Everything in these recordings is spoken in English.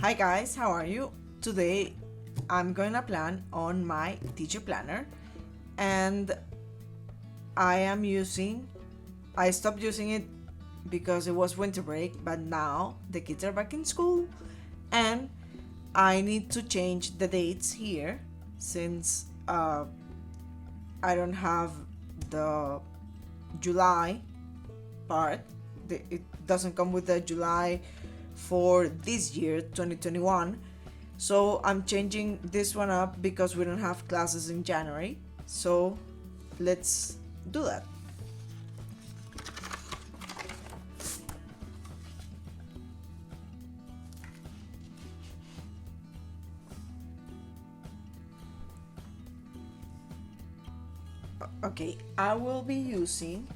Hi guys, how are you? Today I'm going to plan on my teacher planner, and I stopped using it because it was winter break, but now the kids are back in school and I need to change the dates here since I don't have the July part. It doesn't come with the July for this year 2021, so I'm changing this one up because we don't have classes in January. So let's do that. Okay, I will be using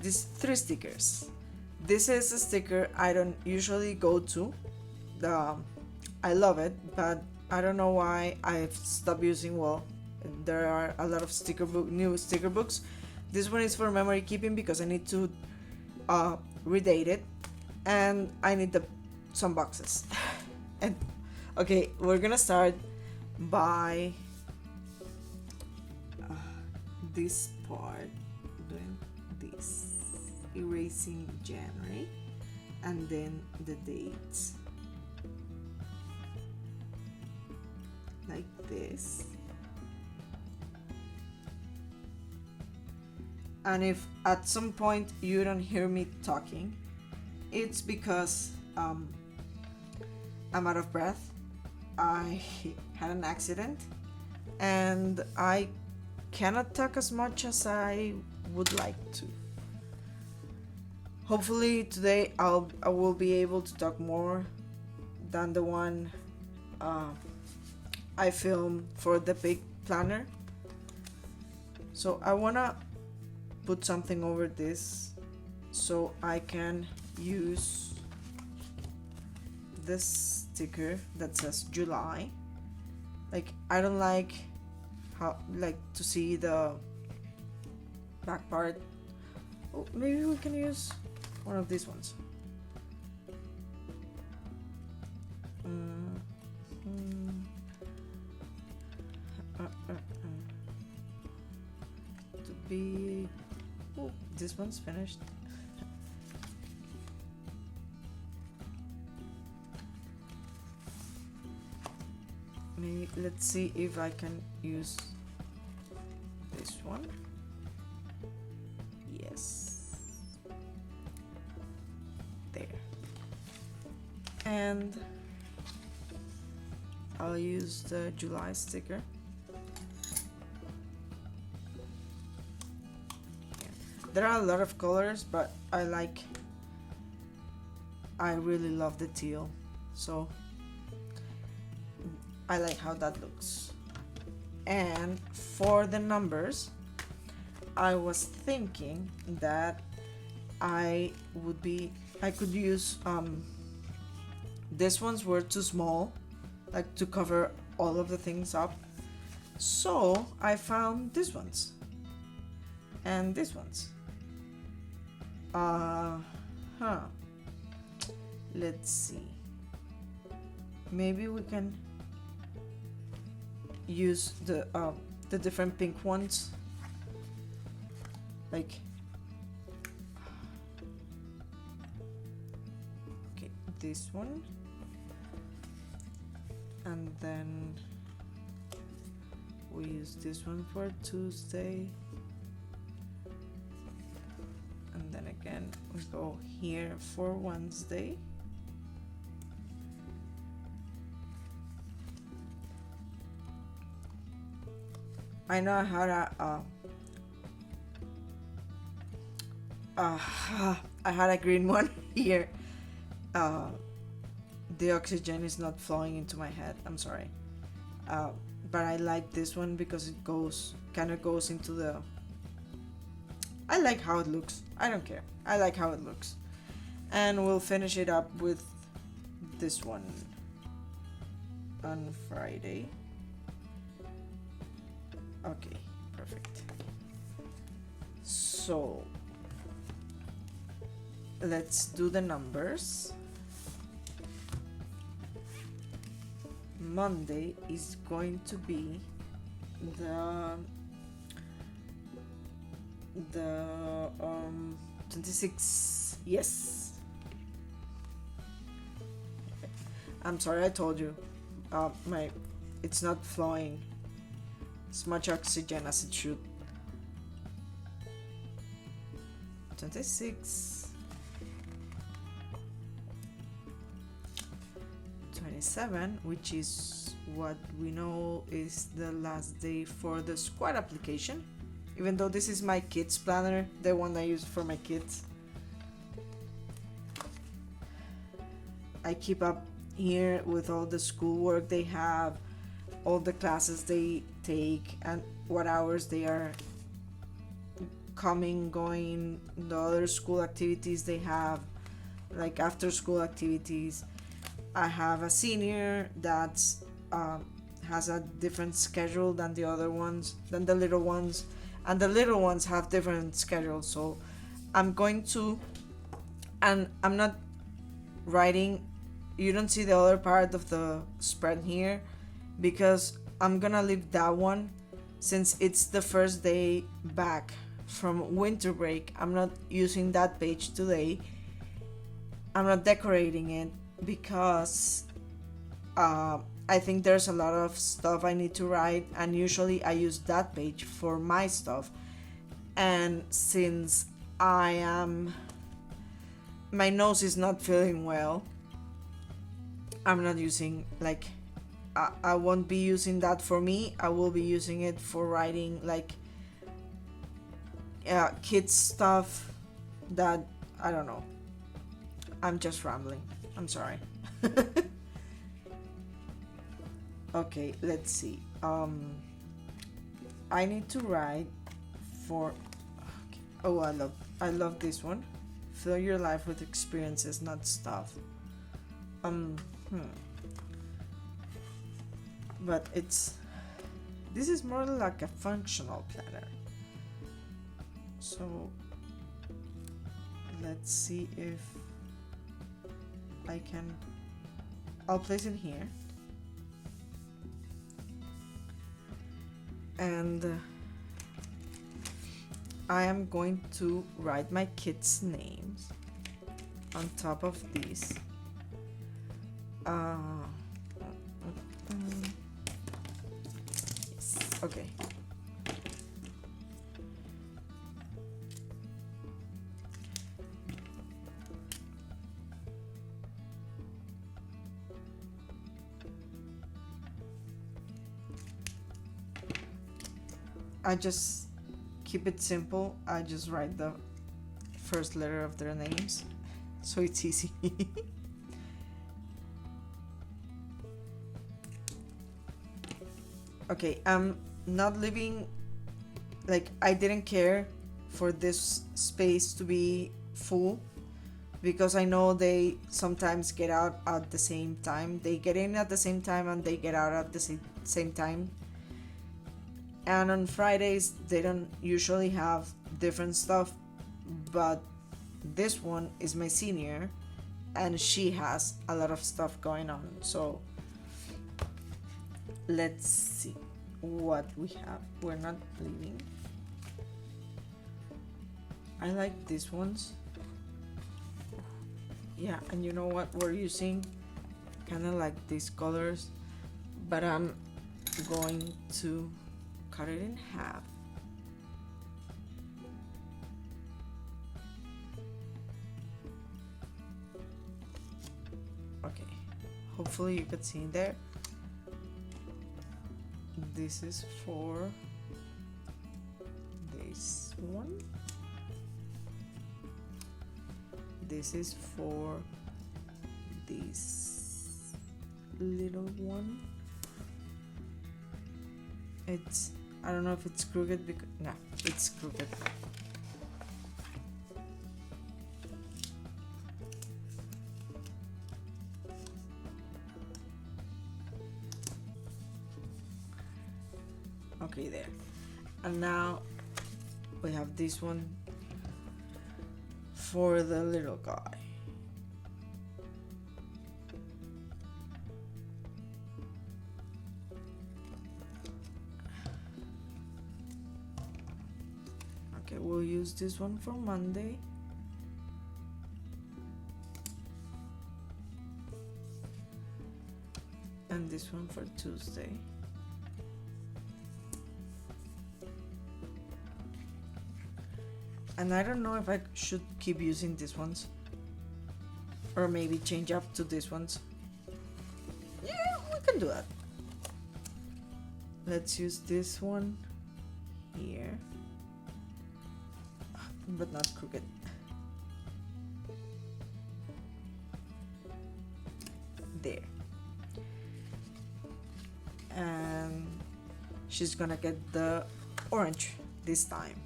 these three stickers. This is a sticker I don't usually go to. I love it, but I don't know why I've stopped using. Well, there are a lot of new sticker books. This one is for memory keeping because I need to redate it, and I need some boxes. And okay, we're gonna start by this part, doing this, erasing January, and then the dates like this. And if at some point you don't hear me talking, it's because I'm out of breath. I had an accident and I cannot talk as much as I would like to. Hopefully today I will be able to talk more than the one I filmed for the big planner. So I wanna put something over this so I can use this sticker that says July. Like, I don't like to see the back part. Oh, maybe we can use one of these ones. To be, oh, this one's finished. Maybe let's see if I can use this one. Yes, there. And I'll use the July sticker. There are a lot of colors, but I really love the teal, so I like how that looks. And for the numbers, I was thinking that I could use these ones were too small, like to cover all of the things up, so I found these ones and these ones. Let's see, maybe we can use the different pink ones, like, okay, this one, and then we use this one for Tuesday, and then again we go here for Wednesday. I know I had a green one here. The oxygen is not flowing into my head. I'm sorry. But I like this one because it kind of goes into the. I like how it looks. I don't care. I like how it looks. And we'll finish it up with this one on Friday. Okay, perfect. So let's do the numbers. Monday is going to be the 26th. Yes. I'm sorry, I told you. It's not flowing as much oxygen as it should. 26. 27, which is what we know is the last day for the squad application, even though this is my kids planner, the one I use for my kids. I keep up here with all the schoolwork they have, all the classes they take, and what hours they are coming, going, the other school activities they have, like after school activities. I have a senior that has a different schedule than the other ones, than the little ones, and the little ones have different schedules. So I'm going to, and I'm not writing, you don't see the other part of the spread here because I'm gonna leave that one since it's the first day back from winter break. I'm not using that page today. I'm not decorating it because I think there's a lot of stuff I need to write, and usually I use that page for my stuff. And since my nose is not feeling well, I'm not using, like, I won't be using that for me. I will be using it for writing, like, kids stuff that, I don't know. I'm just rambling. I'm sorry. Okay, let's see. I need to write for. Okay. Oh, I love this one. Fill your life with experiences, not stuff. But this is more like a functional planner. So let's see if I'll place it here, and I am going to write my kids' names on top of these. Yes. Okay. I just keep it simple. I just write the first letter of their names, so it's easy. Okay, I'm not leaving, like, I didn't care for this space to be full because I know they sometimes get out at the same time. They get in at the same time and they get out at the same time. And on Fridays, they don't usually have different stuff, but this one is my senior and she has a lot of stuff going on. So let's see what we have. We're not leaving. I like these ones. Yeah, and you know what we're using? Kind of like these colors, but I'm going to cut it in half. Okay, hopefully you could see in there. This is for this one. This is for this little one. I don't know if it's crooked because no, it's crooked. Okay, there. And now we have this one for the little guy. Okay, we'll use this one for Monday. And this one for Tuesday. And I don't know if I should keep using these ones, or maybe change up to these ones. Yeah, we can do that. Let's use this one here, but not crooked. There. And she's gonna get the orange this time.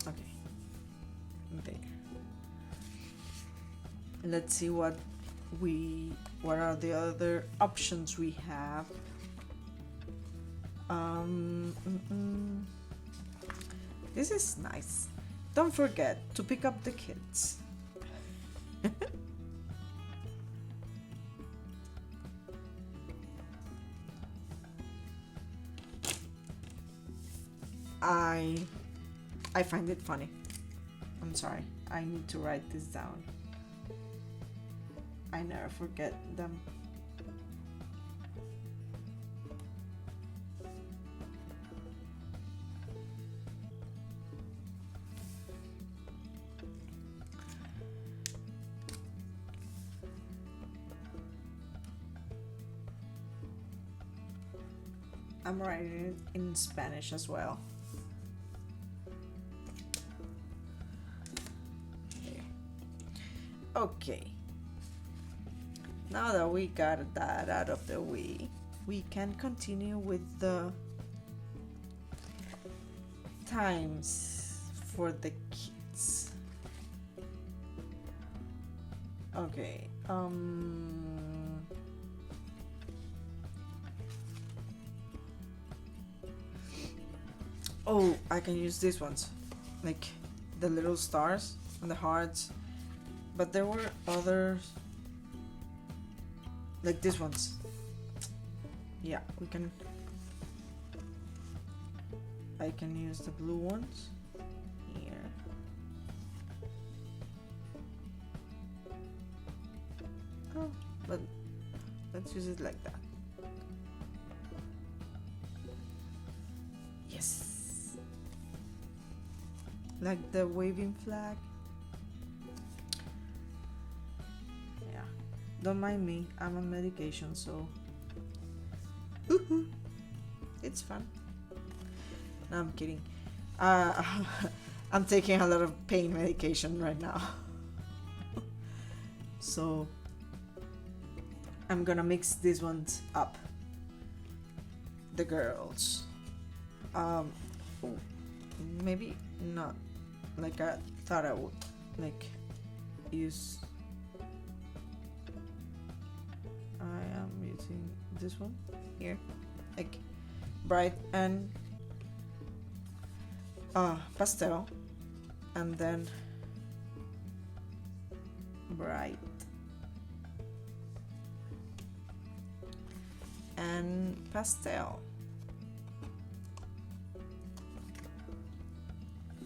Okay, there. Let's see what are the other options we have. This is nice. Don't forget to pick up the kids. I find it funny. I'm sorry. I need to write this down. I never forget them. I'm writing it in Spanish as well. There. Okay. Now that we got that out of the way, we can continue with the times for the kids. Okay. Oh, I can use these ones, like the little stars and the hearts, but there were others, like these ones. Yeah, I can use the blue ones here. Oh, but let's use it like that. Yes. Like the waving flag. Yeah, don't mind me, I'm on medication, so it's fun. No, I'm kidding. I'm taking a lot of pain medication right now. So I'm gonna mix these ones up. The girls. Maybe not like I thought I would, like use. I am using this one here, like bright and pastel, and then bright and pastel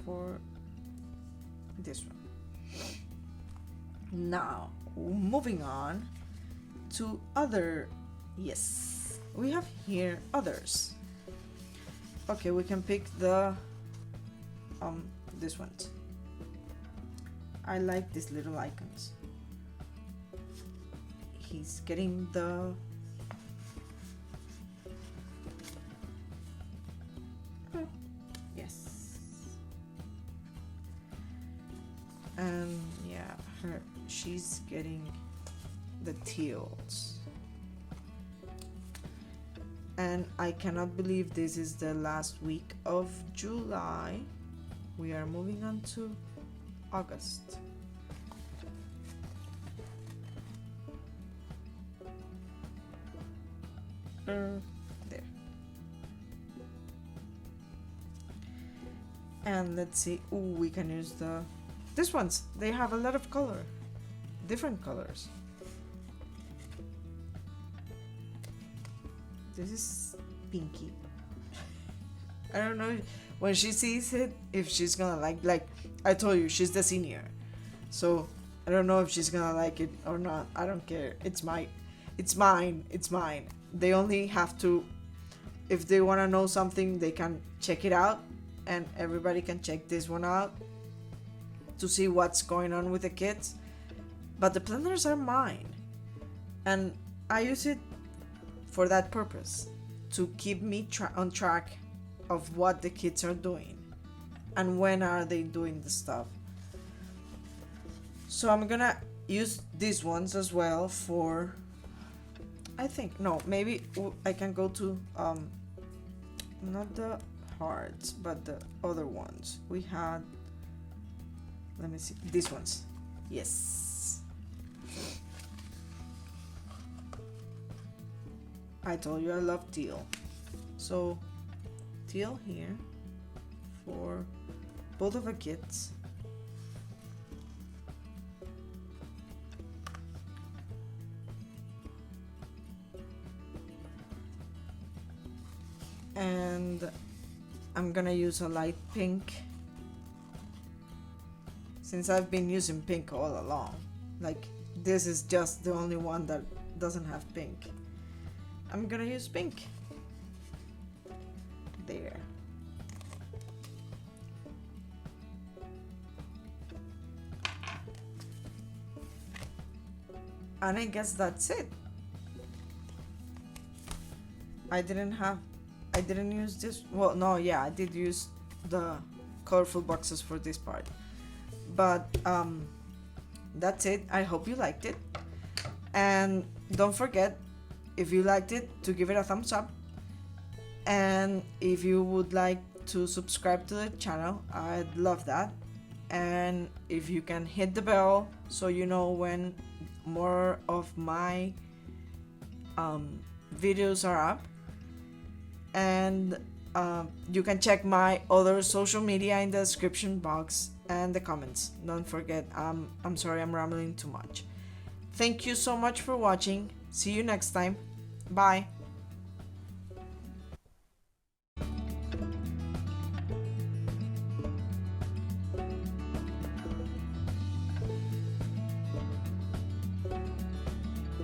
for this one. Now moving on to other. Yes, we have here others. Okay, we can pick the this one. I like these little icons. He's getting the yes. And yeah, she's getting the teals. And I cannot believe this is the last week of July. We are moving on to August. There. And let's see. Ooh, we can use this ones. They have a lot of color, different colors. This is Pinky. I don't know when she sees it if she's gonna like I told you, she's the senior. So I don't know if she's gonna like it or not. I don't care. It's mine. It's mine. It's mine. They only have to, if they wanna know something, they can check it out, and everybody can check this one out to see what's going on with the kids. But the planners are mine, and I use it for that purpose, to keep me on track of what the kids are doing and when are they doing the stuff. So I'm gonna use these ones as well for, I think, no, maybe I can go to not the hearts but the other ones we had. Let me see, these ones. Yes, I told you I love teal, so teal here for both of the kids. And I'm gonna use a light pink, since I've been using pink all along. Like, this is just the only one that doesn't have pink. I'm gonna use pink. There. And I guess that's it. I didn't use this. Well, no, yeah, I did use the colorful boxes for this part. But that's it. I hope you liked it. And don't forget, if you liked it, to give it a thumbs up. And if you would like to subscribe to the channel, I'd love that. And if you can hit the bell so you know when more of my videos are up. And you can check my other social media in the description box and the comments. Don't forget, I'm sorry I'm rambling too much. Thank you so much for watching. See you next time. Bye.